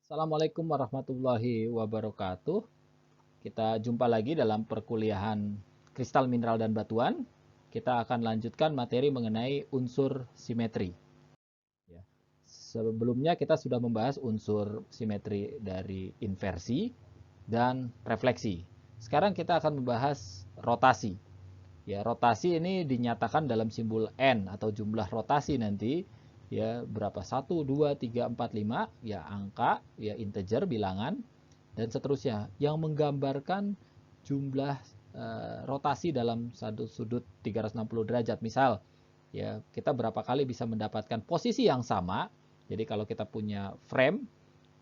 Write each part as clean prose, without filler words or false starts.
Assalamualaikum warahmatullahi wabarakatuh. Kita jumpa lagi dalam perkuliahan kristal mineral dan batuan. Kita akan lanjutkan materi mengenai unsur simetri. Ya. Sebelumnya kita sudah membahas unsur simetri dari inversi dan refleksi. Sekarang kita akan membahas rotasi. Ya, rotasi ini dinyatakan dalam simbol N atau jumlah rotasi nanti ya berapa 1, 2, 3, 4, 5 ya angka ya integer bilangan dan seterusnya yang menggambarkan jumlah rotasi dalam satu sudut 360 derajat. Misal ya kita berapa kali bisa mendapatkan posisi yang sama. Jadi kalau kita punya frame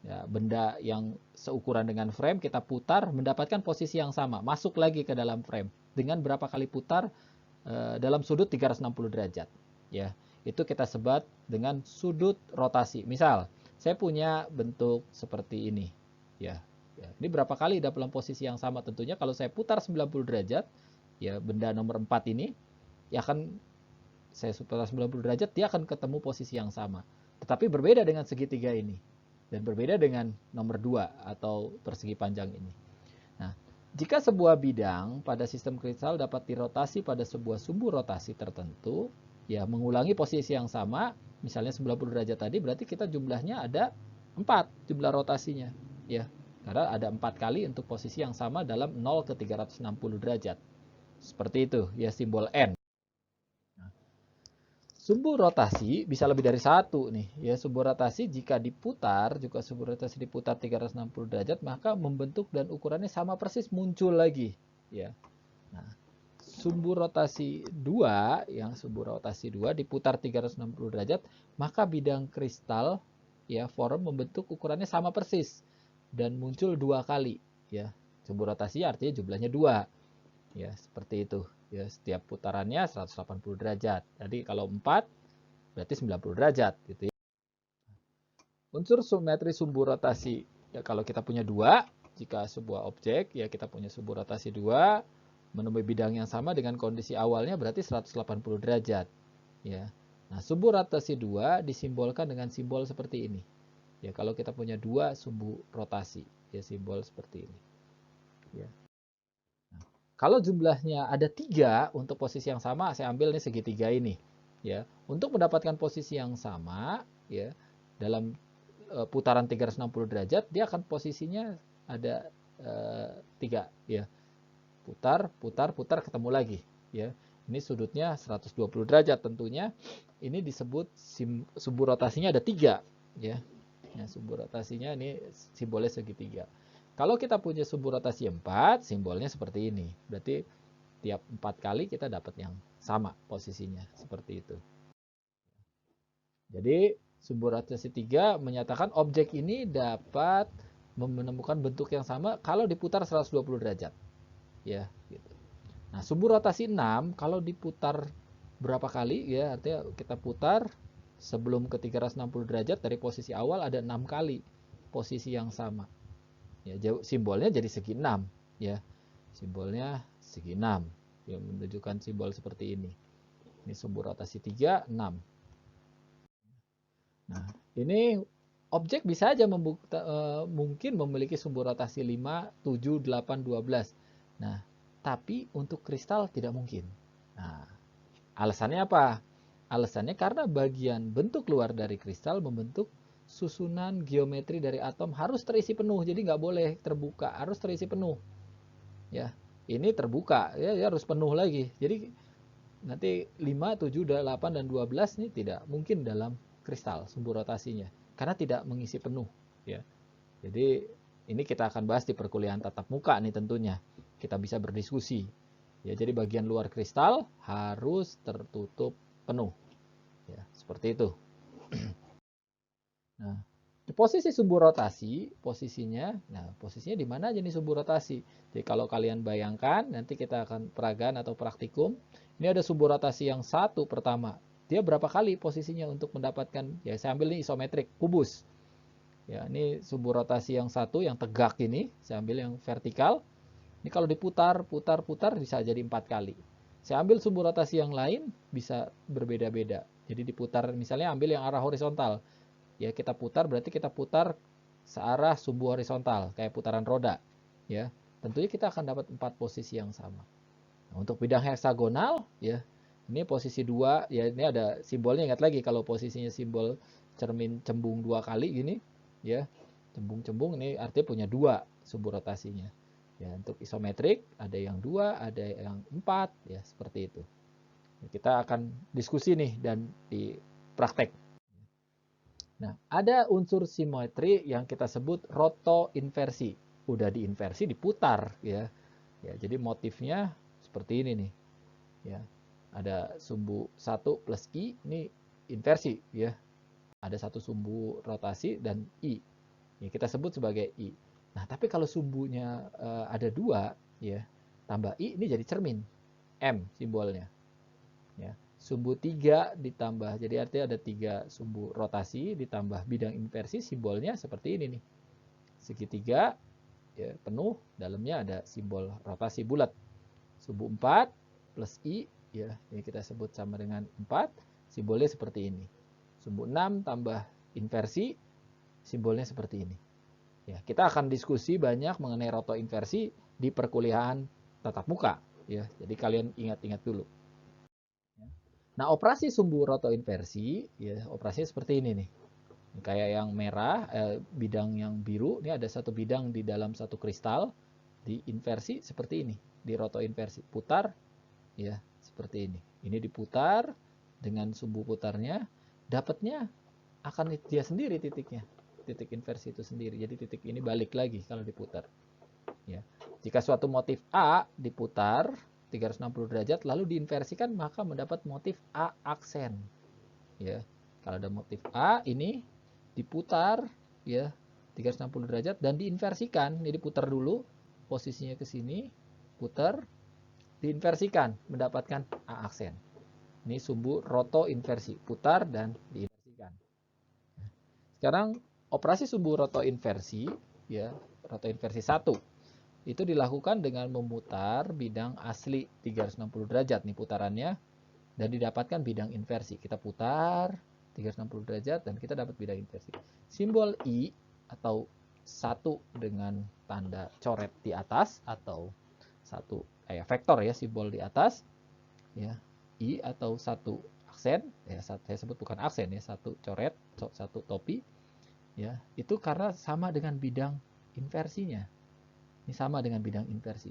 ya, benda yang seukuran dengan frame kita putar mendapatkan posisi yang sama, masuk lagi ke dalam frame dengan berapa kali putar dalam sudut 360 derajat ya. Itu kita sebut dengan sudut rotasi. Misal saya punya bentuk seperti ini ya. Ini berapa kali dalam posisi yang sama. Tentunya kalau saya putar 90 derajat ya, benda nomor 4 ini ya akan saya putar 90 derajat, dia akan ketemu posisi yang sama. Tetapi berbeda dengan segitiga ini dan berbeda dengan nomor 2 atau persegi panjang ini. Nah, jika sebuah bidang pada sistem kristal dapat dirotasi pada sebuah sumbu rotasi tertentu, ya mengulangi posisi yang sama, misalnya 90 derajat tadi, berarti kita jumlahnya ada 4 jumlah rotasinya. Ya, karena ada 4 kali untuk posisi yang sama dalam 0 ke 360 derajat. Seperti itu, ya simbol N. Sumbu rotasi bisa lebih dari satu nih. Ya, sumbu rotasi jika diputar, juga sumbu rotasi diputar 360 derajat, maka membentuk dan ukurannya sama persis muncul lagi. Ya. Nah, sumbu rotasi 2, yang sumbu rotasi 2 diputar 360 derajat, maka bidang kristal ya form membentuk ukurannya sama persis dan muncul 2 kali. Ya, sumbu rotasi artinya jumlahnya 2. Ya, seperti itu. Ya, setiap putarannya 180 derajat. Jadi kalau 4 berarti 90 derajat gitu ya. Unsur simetri sumbu rotasi. Ya, kalau kita punya 2, jika sebuah objek ya kita punya sumbu rotasi 2 menemui bidang yang sama dengan kondisi awalnya berarti 180 derajat. Ya. Nah, sumbu rotasi 2 disimbolkan dengan simbol seperti ini. Ya, kalau kita punya 2 sumbu rotasi, ya simbol seperti ini. Ya. Kalau jumlahnya ada 3 untuk posisi yang sama, saya ambil nih segitiga ini. Ya, untuk mendapatkan posisi yang sama, ya dalam putaran 360 derajat, dia akan posisinya ada 3. Ya, putar, putar, putar, ketemu lagi. Ya, ini sudutnya 120 derajat tentunya. Ini disebut sumbu rotasinya ada 3. Ya, sumbu rotasinya ini simbolnya segitiga. Kalau kita punya sumbu rotasi 4, simbolnya seperti ini. Berarti tiap 4 kali kita dapat yang sama posisinya. Seperti itu. Jadi sumbu rotasi 3 menyatakan objek ini dapat menemukan bentuk yang sama kalau diputar 120 derajat. Ya, gitu. Nah, sumbu rotasi 6 kalau diputar berapa kali ya, artinya kita putar sebelum ke 360 derajat dari posisi awal ada 6 kali posisi yang sama. Ya, simbolnya jadi segi 6 ya. Simbolnya segi 6 yang menunjukkan simbol seperti ini. Ini sumbu rotasi 3, 6. Nah, ini objek bisa aja mungkin memiliki sumbu rotasi 5, 7, 8, 12. Nah, tapi untuk kristal tidak mungkin. Nah, alasannya apa? Alasannya karena bagian bentuk luar dari kristal membentuk susunan geometri dari atom harus terisi penuh. Jadi nggak boleh terbuka, harus terisi penuh. Ya, ini terbuka, ya harus penuh lagi. Jadi nanti 5, 7, 8, dan 12 ini tidak mungkin dalam kristal sumbu rotasinya. Karena tidak mengisi penuh. Ya. Jadi ini kita akan bahas di perkuliahan tatap muka nih tentunya. Kita bisa berdiskusi. Ya, jadi bagian luar kristal harus tertutup penuh. Ya, seperti itu. Nah, di posisi sumbu rotasi, posisinya di mana aja nih sumbu rotasi? Jadi kalau kalian bayangkan, nanti kita akan peragaan atau praktikum. Ini ada sumbu rotasi yang satu pertama. Dia berapa kali posisinya untuk mendapatkan? Ya, saya ambil ini isometrik, kubus. Ya, ini sumbu rotasi yang satu yang tegak ini, saya ambil yang vertikal. Ini kalau diputar, putar, putar bisa jadi 4 kali. Saya ambil sumbu rotasi yang lain bisa berbeda-beda. Jadi diputar, misalnya ambil yang arah horizontal. Ya, kita putar berarti kita putar searah sumbu horizontal kayak putaran roda, ya. Tentunya kita akan dapat 4 posisi yang sama. Nah, untuk bidang heksagonal, ya, ini posisi 2, ya ini ada simbolnya, ingat lagi kalau posisinya simbol cermin cembung 2 kali gini, ya. Cembung-cembung ini artinya punya 2 sumbu rotasinya. Ya, untuk isometrik ada yang 2, ada yang 4, ya seperti itu. Kita akan diskusi nih dan di praktek. Nah, ada unsur simetri yang kita sebut rotoinversi. Udah diinversi diputar, ya. Ya, jadi motifnya seperti ini nih. Ya. Ada sumbu 1 plus I, ini inversi, ya. Ada satu sumbu rotasi dan I. Ya, kita sebut sebagai I. Nah, tapi kalau sumbunya ada 2, ya, tambah I, ini jadi cermin. M simbolnya. Ya. Sumbu 3 ditambah, jadi artinya ada 3 sumbu rotasi ditambah bidang inversi, simbolnya seperti ini nih. Segitiga, ya, penuh, dalamnya ada simbol rotasi bulat. Sumbu 4 plus I, ya, ini kita sebut sama dengan 4, simbolnya seperti ini. Sumbu 6 tambah inversi, simbolnya seperti ini. Ya, kita akan diskusi banyak mengenai rotoinversi di perkuliahan tatap muka, ya. Jadi kalian ingat-ingat dulu. Nah, operasi sumbu rotoinversi, ya, operasinya seperti ini nih. Kayak yang merah, bidang yang biru, ini ada satu bidang di dalam satu kristal, diinversi seperti ini, di rotoinversi. Putar, ya, seperti ini. Ini diputar dengan sumbu putarnya, dapatnya akan dia sendiri titiknya. Titik inversi itu sendiri. Jadi titik ini balik lagi kalau diputar. Ya. Jika suatu motif A diputar 360 derajat lalu diinversikan, maka mendapat motif A aksen. Ya. Kalau ada motif A ini diputar, ya, 360 derajat dan diinversikan. Ini diputar dulu posisinya ke sini, putar, diinversikan, mendapatkan A aksen. Ini sumbu rotoinversi, putar dan diinversikan. Sekarang operasi sumbu rotoinversi, ya, rotoinversi 1 itu dilakukan dengan memutar bidang asli 360 derajat nih putarannya dan didapatkan bidang inversi. Kita putar 360 derajat dan kita dapat bidang inversi. Simbol I atau 1 dengan tanda coret di atas atau 1 vektor, ya, simbol di atas, ya, I atau 1 aksen, ya, saya sebut bukan aksen, ya, 1 coret, 1 topi, ya, itu karena sama dengan bidang inversinya. Ini sama dengan bidang inversi.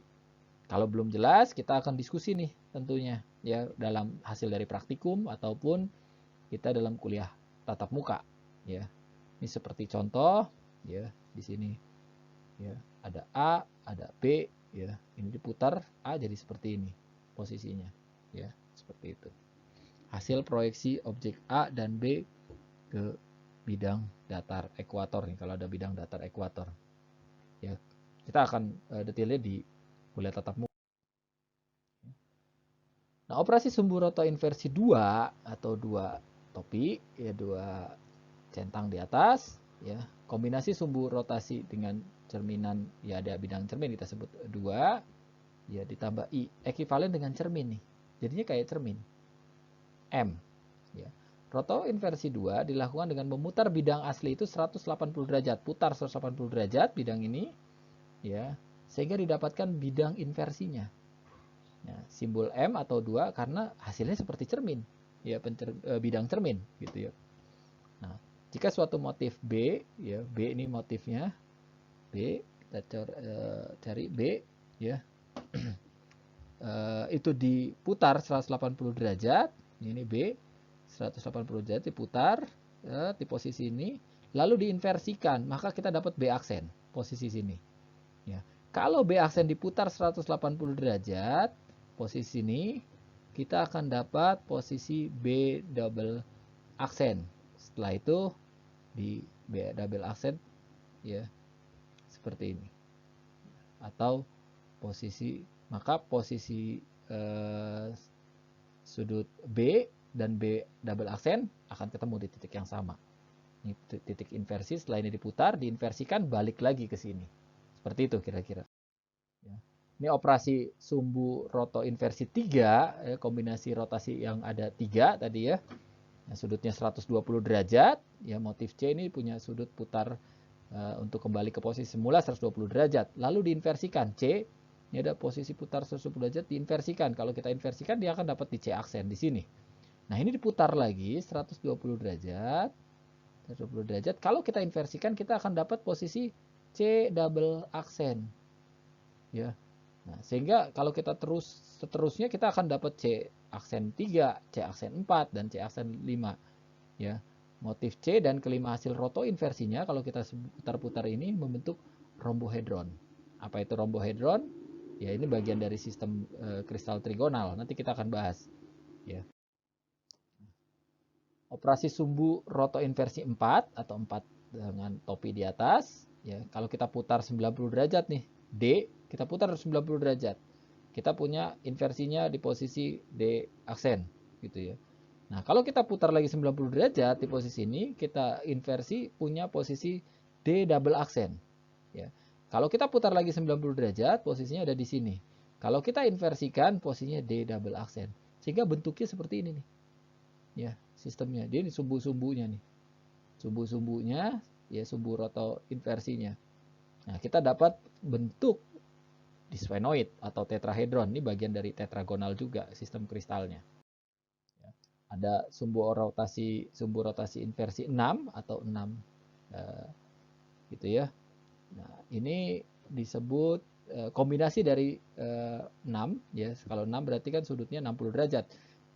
Kalau belum jelas, kita akan diskusi nih tentunya, ya, dalam hasil dari praktikum ataupun kita dalam kuliah tatap muka, ya. Ini seperti contoh, ya, di sini, ya, ada A, ada B, ya. Ini diputar A jadi seperti ini posisinya, ya, seperti itu. Hasil proyeksi objek A dan B ke bidang datar ekuator nih, kalau ada bidang datar ekuator, ya. Kita akan detailnya di kuliah tatap muka. Nah, operasi sumbu rotoinversi 2 atau 2 topi, ya, 2 centang di atas, ya. Kombinasi sumbu rotasi dengan cerminan, ya, ada bidang cermin kita sebut 2, ya, ditambah I ekivalen dengan cermin nih. Jadinya kayak cermin. M, ya. Rotoinversi 2 dilakukan dengan memutar bidang asli itu 180 derajat. Putar 180 derajat bidang ini, ya, sehingga didapatkan bidang inversinya. Ya, simbol M atau 2 karena hasilnya seperti cermin, ya, bidang cermin gitu, ya. Nah, jika suatu motif B, ya, B ini motifnya B, kita cari B, ya. Itu diputar 180 derajat, ini B 180 derajat diputar, ya, di posisi ini, lalu diinversikan, maka kita dapat B aksen posisi sini, ya. Kalau B aksen diputar 180 derajat posisi ini, kita akan dapat posisi B double aksen. Setelah itu di B double aksen, ya, seperti ini. Atau posisi, maka posisi sudut B dan B double aksen akan ketemu di titik yang sama. Ini titik inversi, setelah ini diputar, diinversikan, balik lagi ke sini. Seperti itu kira-kira. Ya. Ini operasi sumbu rotoinversi 3, kombinasi rotasi yang ada 3 tadi, ya. Nah, sudutnya 120 derajat, ya, motif C ini punya sudut putar untuk kembali ke posisi semula 120 derajat. Lalu diinversikan C, ini ada posisi putar 120 derajat, diinversikan. Kalau kita inversikan dia akan dapat di C aksen di sini. Nah, ini diputar lagi 120 derajat. 120 derajat. Kalau kita inversikan kita akan dapat posisi C double aksen. Ya. Nah, sehingga kalau kita seterusnya kita akan dapat C aksen 3, C aksen 4 dan C aksen 5. Ya. Motif C dan kelima hasil roto inversinya kalau kita putar-putar ini membentuk rombohedron. Apa itu rombohedron? Ya, ini bagian dari sistem kristal trigonal. Nanti kita akan bahas. Ya. Operasi sumbu roto inversi 4 atau 4 dengan topi di atas. Ya, kalau kita putar 90 derajat nih, D, kita putar 90 derajat. Kita punya inversinya di posisi D aksen, gitu ya. Nah, kalau kita putar lagi 90 derajat di posisi ini, kita inversi punya posisi D double aksen. Ya. Kalau kita putar lagi 90 derajat, posisinya ada di sini. Kalau kita inversikan, posisinya D double aksen. Sehingga bentuknya seperti ini nih. Ya, sistemnya. Dia ini sumbu-sumbunya nih. Sumbu-sumbunya, ya sumbu roto inversinya. Nah, kita dapat bentuk disphenoid atau tetrahedron. Ini bagian dari tetragonal juga sistem kristalnya. Ya. Ada sumbu rotasi inversi 6 atau 6 gitu ya. Nah, ini disebut kombinasi dari 6 ya. Kalau 6 berarti kan sudutnya 60 derajat.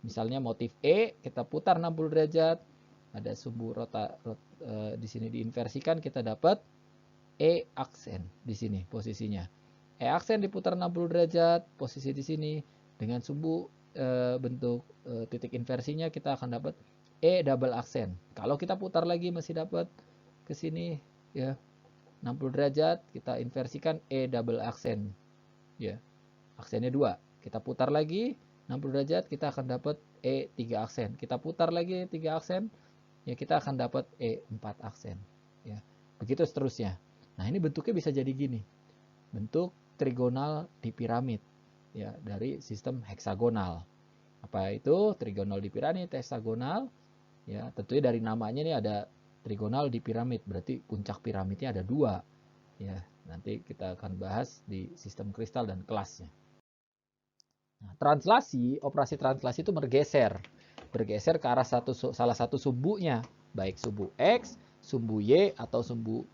Misalnya motif E kita putar 60 derajat, ada sumbu di sini diinversikan kita dapat E aksen di sini posisinya. E aksen diputar 60 derajat, posisi di sini dengan sumbu bentuk titik inversinya kita akan dapat E double aksen. Kalau kita putar lagi masih dapat ke sini ya 60 derajat, kita inversikan E double aksen. Ya. Aksennya 2. Kita putar lagi 60 derajat, kita akan dapat E 3 aksen. Kita putar lagi 3 aksen, ya kita akan dapat E 4 aksen. Ya. Begitu seterusnya. Nah, ini bentuknya bisa jadi gini. Bentuk trigonal di piramid. Ya, dari sistem heksagonal. Apa itu trigonal di piramid, heksagonal? Ya, tentunya dari namanya ini ada trigonal di piramid, berarti puncak piramidnya ada 2. Ya, nanti kita akan bahas di sistem kristal dan kelasnya. Nah, operasi translasi itu bergeser ke arah salah satu sumbunya, baik sumbu X, sumbu Y, atau sumbu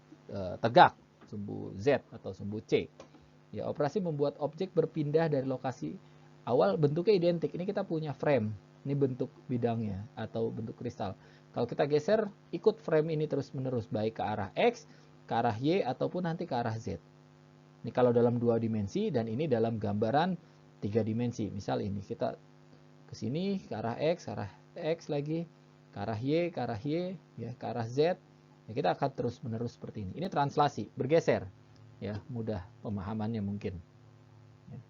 tegak, sumbu Z atau sumbu C. Ya, operasi membuat objek berpindah dari lokasi awal bentuknya identik. Ini kita punya frame, ini bentuk bidangnya atau bentuk kristal. Kalau kita geser, ikut frame ini terus-menerus, baik ke arah X, ke arah Y, ataupun nanti ke arah Z. Ini kalau dalam 2 dimensi, dan ini dalam gambaran 3 dimensi. Misal ini, kita ke sini, ke arah X lagi, ke arah Y, ya, ke arah Z. Ya, kita akan terus-menerus seperti ini. Ini translasi, bergeser. Ya, mudah pemahamannya mungkin. Ya.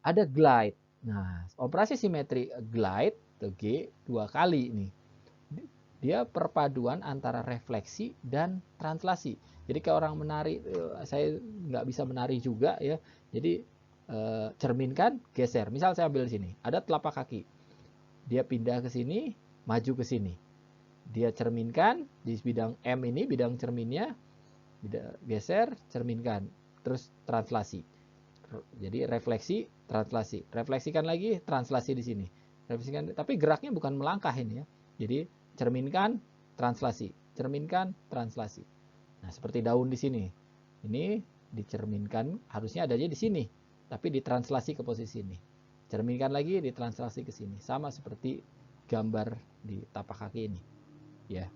Ada glide. Nah, operasi simetri glide, G, 2 kali ini. Dia perpaduan antara refleksi dan translasi. Jadi kayak orang menari, saya nggak bisa menari juga ya. Jadi cerminkan, geser. Misal saya ambil sini, ada telapak kaki. Dia pindah ke sini, maju ke sini. Dia cerminkan di bidang M ini, bidang cerminnya, geser, cerminkan, terus translasi. Jadi refleksi, translasi. Refleksikan lagi, translasi di sini. Refleksikan, tapi geraknya bukan melangkah ini ya. Jadi cerminkan, translasi. Cerminkan, translasi. Nah, seperti daun di sini. Ini dicerminkan, harusnya adanya di sini. Tapi ditranslasi ke posisi ini. Cerminkan lagi, ditranslasi ke sini. Sama seperti gambar di tapak kaki ini. Ya.